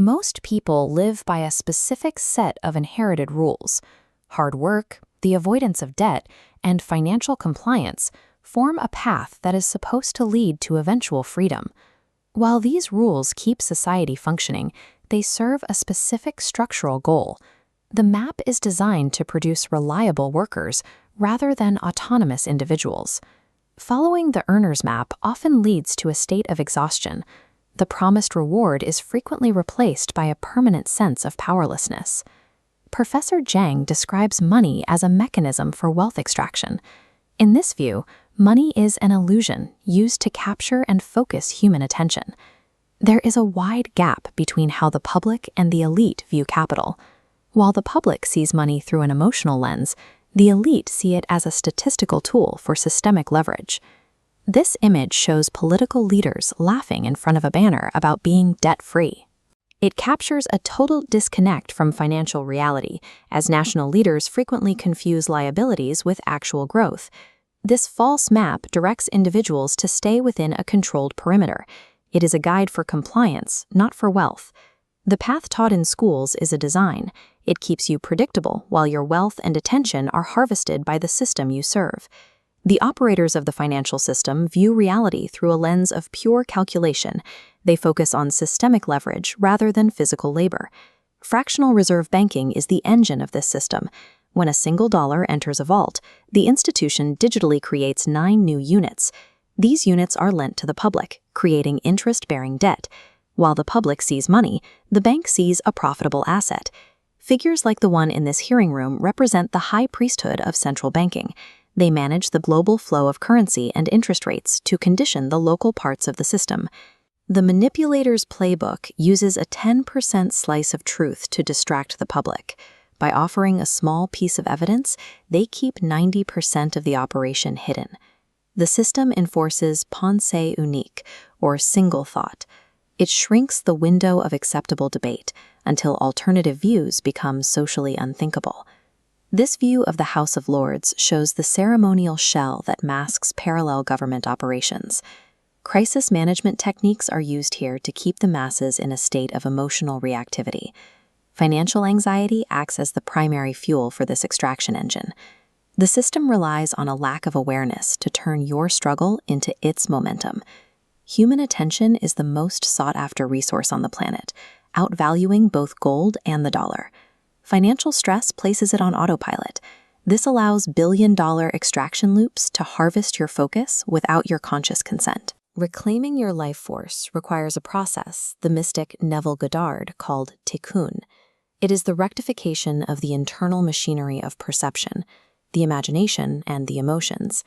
Most people live by a specific set of inherited rules. Hard work, the avoidance of debt, and financial compliance form a path that is supposed to lead to eventual freedom. While these rules keep society functioning, they serve a specific structural goal. The map is designed to produce reliable workers rather than autonomous individuals. Following the earner's map often leads to a state of exhaustion. The promised reward is frequently replaced by a permanent sense of powerlessness. Professor Zhang describes money as a mechanism for wealth extraction. In this view, money is an illusion used to capture and focus human attention. There is a wide gap between how the public and the elite view capital. While the public sees money through an emotional lens, the elite see it as a statistical tool for systemic leverage. This image shows political leaders laughing in front of a banner about being debt-free. It captures a total disconnect from financial reality, as national leaders frequently confuse liabilities with actual growth. This false map directs individuals to stay within a controlled perimeter. It is a guide for compliance, not for wealth. The path taught in schools is a design. It keeps you predictable while your wealth and attention are harvested by the system you serve. The operators of the financial system view reality through a lens of pure calculation. They focus on systemic leverage rather than physical labor. Fractional reserve banking is the engine of this system. When a single dollar enters a vault, the institution digitally creates 9 new units. These units are lent to the public, creating interest-bearing debt. While the public sees money, the bank sees a profitable asset. Figures like the one in this hearing room represent the high priesthood of central banking. They manage the global flow of currency and interest rates to condition the local parts of the system. The manipulator's playbook uses a 10% slice of truth to distract the public. By offering a small piece of evidence, they keep 90% of the operation hidden. The system enforces pensée unique, or single thought. It shrinks the window of acceptable debate until alternative views become socially unthinkable. This view of the House of Lords shows the ceremonial shell that masks parallel government operations. Crisis management techniques are used here to keep the masses in a state of emotional reactivity. Financial anxiety acts as the primary fuel for this extraction engine. The system relies on a lack of awareness to turn your struggle into its momentum. Human attention is the most sought-after resource on the planet, outvaluing both gold and the dollar. Financial stress places it on autopilot. This allows billion-dollar extraction loops to harvest your focus without your conscious consent. Reclaiming your life force requires a process the mystic Neville Goddard called tikkun. It is the rectification of the internal machinery of perception, the imagination, and the emotions.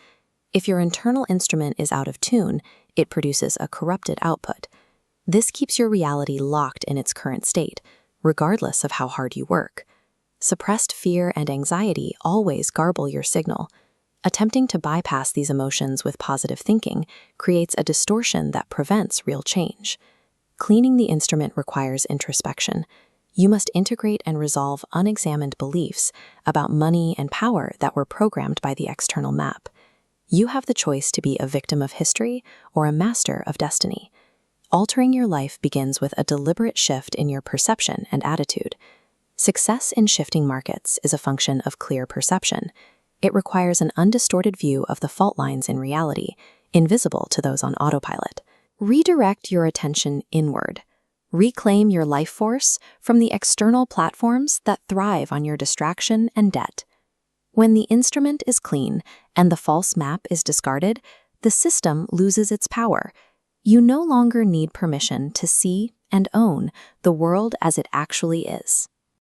If your internal instrument is out of tune, it produces a corrupted output. This keeps your reality locked in its current state, regardless of how hard you work. Suppressed fear and anxiety always garble your signal. Attempting to bypass these emotions with positive thinking creates a distortion that prevents real change. Cleaning the instrument requires introspection. You must integrate and resolve unexamined beliefs about money and power that were programmed by the external map. You have the choice to be a victim of history or a master of destiny. Altering your life begins with a deliberate shift in your perception and attitude. Success in shifting markets is a function of clear perception. It requires an undistorted view of the fault lines in reality, invisible to those on autopilot. Redirect your attention inward. Reclaim your life force from the external platforms that thrive on your distraction and debt. When the instrument is clean and the false map is discarded, the system loses its power. You no longer need permission to see and own the world as it actually is.